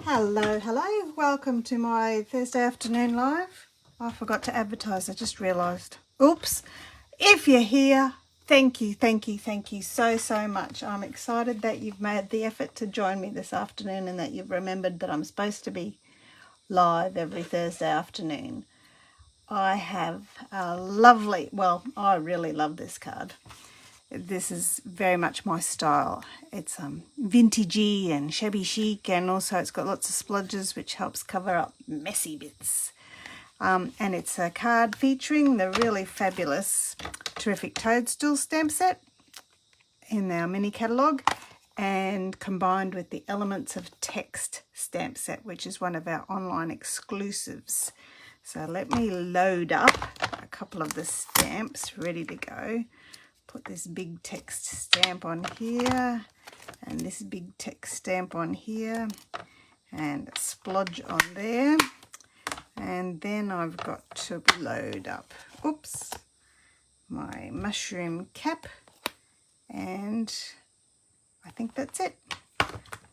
Hello, welcome to my Thursday afternoon live. I forgot to advertise, I just realised. Oops. If you're here, thank you so much. I'm excited that you've made the effort to join me this afternoon and that you've remembered that I'm supposed to be live every Thursday afternoon. I have a lovely, well, I really love this card. This is very much my style. It's vintagey and shabby chic, and also it's got lots of splodges which helps cover up messy bits. And it's a card featuring the really fabulous Terrific Toadstool stamp set in our mini catalogue, and combined with the Elements of Text stamp set, which is one of our online exclusives. So let me load up a couple of the stamps ready to go. Put this big text stamp on here and this big text stamp on here and a splodge on there, and then I've got to load up, oops, my mushroom cap, and I think that's it,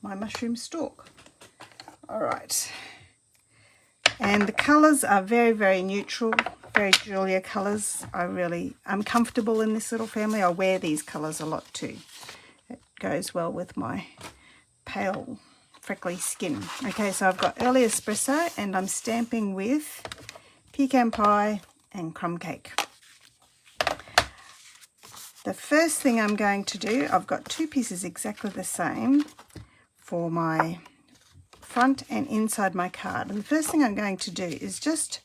my mushroom stalk. All right, and the colours are very neutral, very Julia colours. I'm comfortable in this little family. I wear these colours a lot too. It goes well with my pale, freckly skin. Okay, so I've got early espresso and I'm stamping with pecan pie and crumb cake. The first thing I'm going to do, I've got two pieces exactly the same for my front and inside my card. And the first thing I'm going to do is just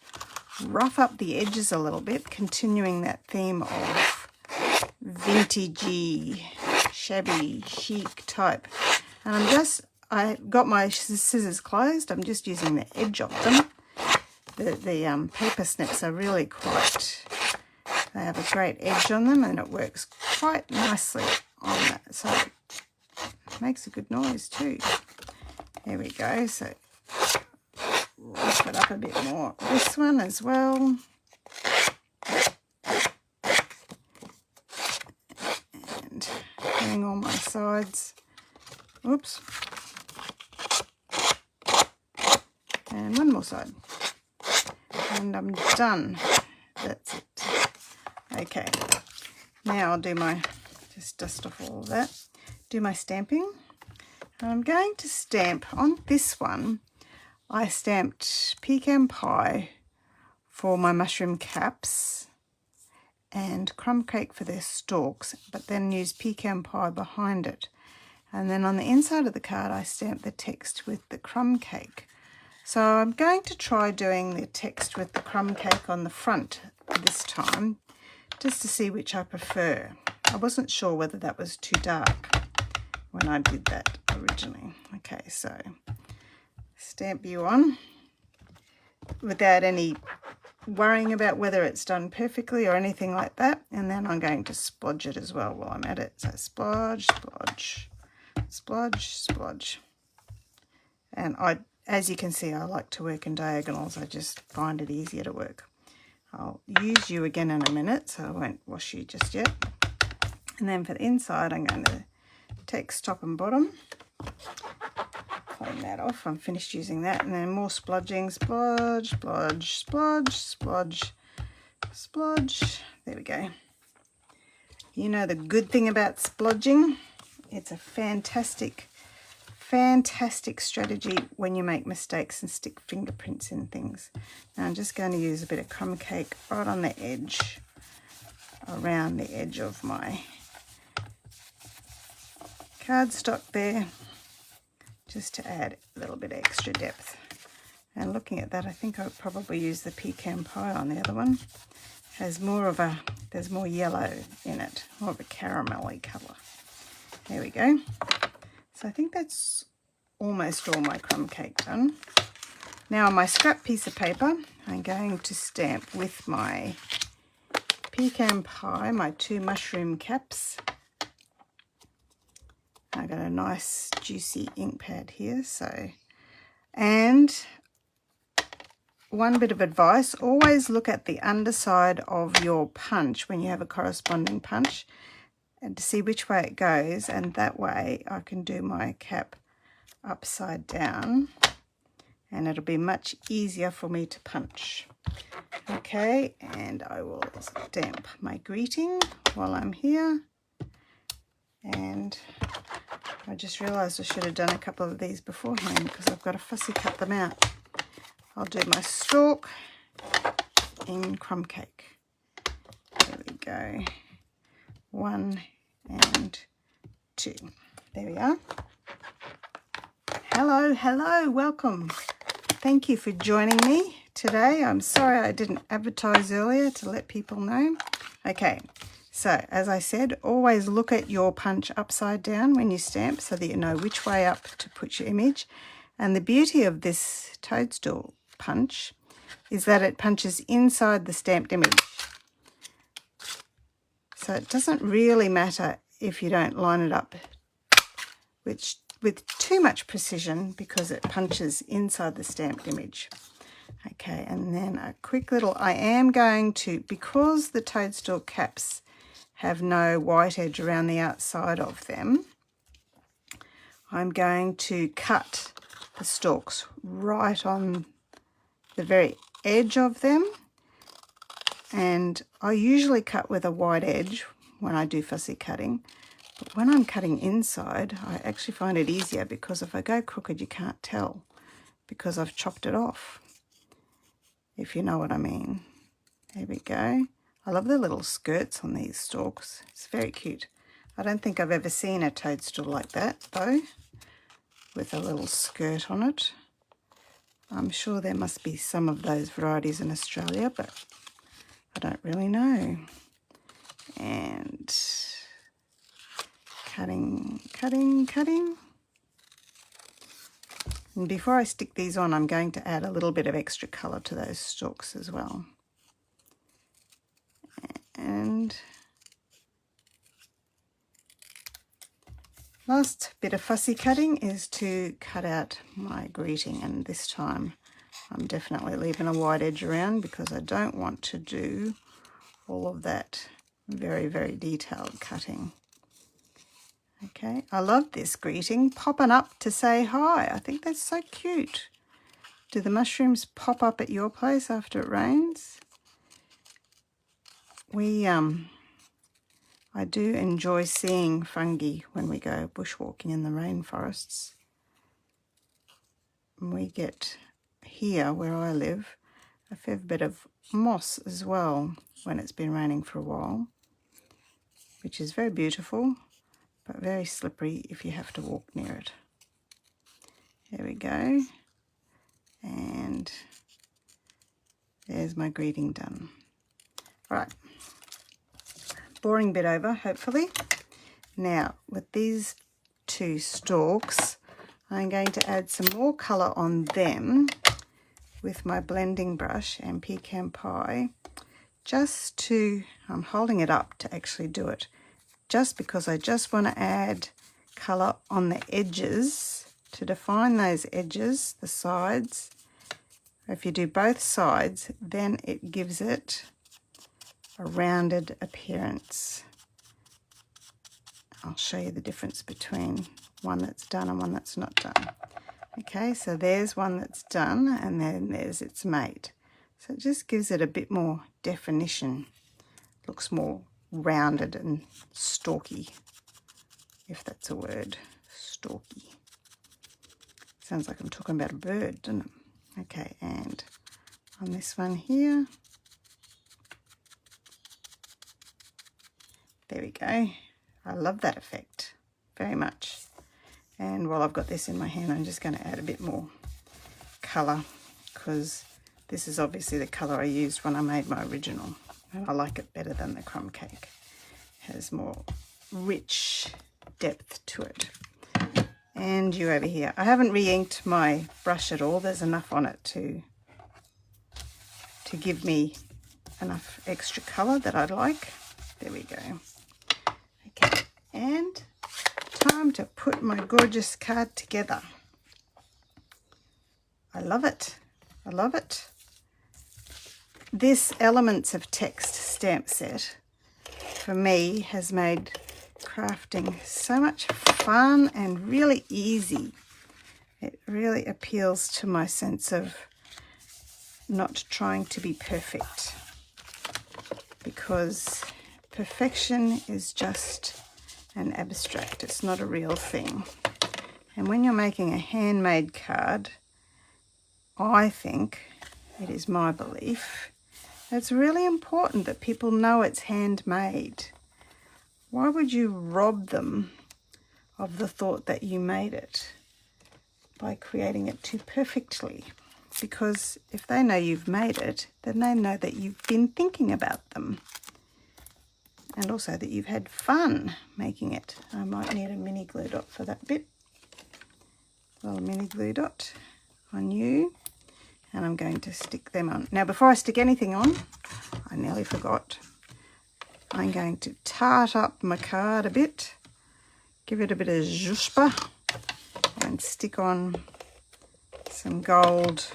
rough up the edges a little bit, continuing that theme of vintagey, shabby, chic type. And I got my scissors closed. I'm just using the edge of them. The paper snips are really they have a great edge on them, and it works quite nicely on that. So it makes a good noise too. There we go. So rough it up a bit more. This one as well. And doing all my sides. Oops. And one more side. And I'm done. That's it. Okay. Now I'll do just dust off all of that. Do my stamping. I'm going to stamp on this one. I stamped pecan pie for my mushroom caps and crumb cake for their stalks, but then used pecan pie behind it. And then on the inside of the card, I stamped the text with the crumb cake. So I'm going to try doing the text with the crumb cake on the front this time, just to see which I prefer. I wasn't sure whether that was too dark when I did that originally. Okay, so stamp you on without any worrying about whether it's done perfectly or anything like that, and then I'm going to splodge it as well while I'm at it. So splodge, splodge, splodge, splodge. And as you can see, I like to work in diagonals. I just find it easier to work. I'll use you again in a minute, so I won't wash you just yet. And then for the inside, I'm going to text top and bottom. Clean that off. I'm finished using that. And then more splodging. Splodge, splodge, splodge, splodge, splodge. There we go. You know the good thing about splodging? It's a fantastic strategy when you make mistakes and stick fingerprints in things. Now I'm just going to use a bit of crumb cake right on the edge, around the edge of my cardstock there, just to add a little bit extra depth. And looking at that, I think I'll probably use the pecan pie on the other one. There's more yellow in it, more of a caramelly colour. There we go. So I think that's almost all my crumb cake done. Now on my scrap piece of paper, I'm going to stamp with my pecan pie, my two mushroom caps. I got a nice juicy ink pad here, and one bit of advice, always look at the underside of your punch when you have a corresponding punch, and to see which way it goes, and that way I can do my cap upside down and it'll be much easier for me to punch. Okay, and I will stamp my greeting while I'm here. And I just realised I should have done a couple of these beforehand because I've got to fussy cut them out. I'll do my stalk in crumb cake. There we go. 1 and 2. There we are. Hello, welcome. Thank you for joining me today. I'm sorry I didn't advertise earlier to let people know. Okay, so as I said, always look at your punch upside down when you stamp so that you know which way up to put your image. And the beauty of this toadstool punch is that it punches inside the stamped image. So it doesn't really matter if you don't line it up with too much precision because it punches inside the stamped image. Okay, and then a quick little, I am going to, because the toadstool caps have no white edge around the outside of them, I'm going to cut the stalks right on the very edge of them. And I usually cut with a white edge when I do fussy cutting. But when I'm cutting inside, I actually find it easier because if I go crooked, you can't tell because I've chopped it off, if you know what I mean. There we go. I love the little skirts on these stalks. It's very cute. I don't think I've ever seen a toadstool like that, though, with a little skirt on it. I'm sure there must be some of those varieties in Australia, but I don't really know. And cutting. And before I stick these on, I'm going to add a little bit of extra colour to those stalks as well. And last bit of fussy cutting is to cut out my greeting, and this time I'm definitely leaving a white edge around because I don't want to do all of that very, very detailed cutting. Okay, I love this greeting, popping up to say hi. I think that's so cute. Do the mushrooms pop up at your place after it rains? I do enjoy seeing fungi when we go bushwalking in the rainforests. We get here, where I live, a fair bit of moss as well when it's been raining for a while, which is very beautiful, but very slippery if you have to walk near it. There we go. And there's my greeting done. All right. Boring bit over, hopefully. Now, with these two stalks, I'm going to add some more colour on them with my blending brush and pecan pie, just to, I'm holding it up to actually do it, just because I just want to add colour on the edges to define those edges, the sides. If you do both sides, then it gives it a rounded appearance. I'll show you the difference between one that's done and one that's not done. Okay, so there's one that's done, and then there's its mate. So it just gives it a bit more definition. Looks more rounded and stalky, if that's a word. Stalky. Sounds like I'm talking about a bird, doesn't it? Okay, and on this one here, there we go. I love that effect very much. And while I've got this in my hand, I'm just going to add a bit more colour, because this is obviously the colour I used when I made my original. And I like it better than the crumb cake. It has more rich depth to it. And you over here. I haven't re-inked my brush at all. There's enough on it to give me enough extra colour that I'd like. There we go. Okay, and time to put my gorgeous card together. I love it. I love it. This Elements of Text stamp set for me has made crafting so much fun and really easy. It really appeals to my sense of not trying to be perfect, because perfection is just an abstract. It's not a real thing. And when you're making a handmade card, I think, it is my belief, it's really important that people know it's handmade. Why would you rob them of the thought that you made it by creating it too perfectly? Because if they know you've made it, then they know that you've been thinking about them. And also that you've had fun making it. I might need a mini glue dot for that bit. A little mini glue dot on you. And I'm going to stick them on. Now, before I stick anything on, I nearly forgot. I'm going to tart up my card a bit. Give it a bit of zhuzhba. And stick on some gold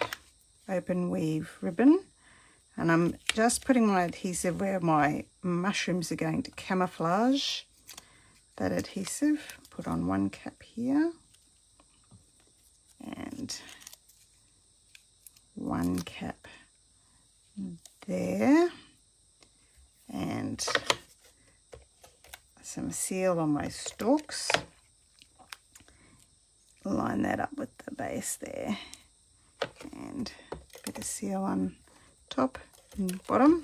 open weave ribbon, and I'm just putting my adhesive where my mushrooms are going to camouflage that adhesive. Put on one cap here and one cap there, and some seal on my stalks. Line that up with the base there, and a bit of seal on top and bottom,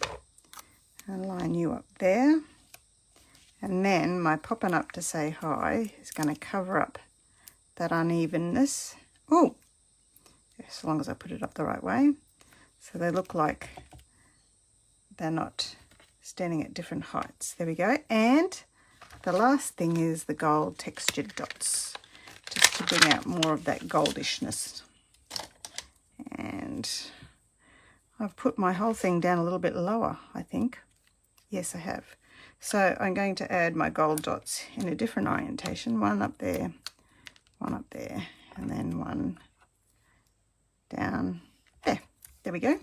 and line you up there. And then my popping up to say hi is going to cover up that unevenness. Oh, as long as I put it up the right way, so they look like they're not standing at different heights. There we go. And the last thing is the gold textured dots, just to bring out more of that goldishness. And I've put my whole thing down a little bit lower, I think. Yes, I have. So I'm going to add my gold dots in a different orientation. One up there, and then one down there. There we go.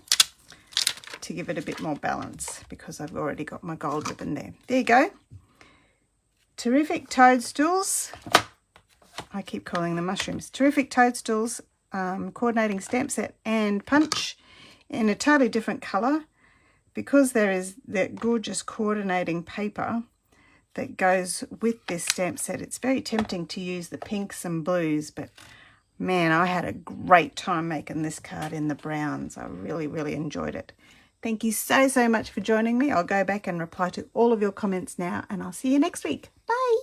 To give it a bit more balance, because I've already got my gold ribbon there. There you go. Terrific toadstools. I keep calling them mushrooms. Terrific toadstools, coordinating stamp set and punch in a totally different colour. Because there is that gorgeous coordinating paper that goes with this stamp set, it's very tempting to use the pinks and blues, but man, I had a great time making this card in the browns. I really, really enjoyed it. Thank you so, so much for joining me. I'll go back and reply to all of your comments now, and I'll see you next week. Bye.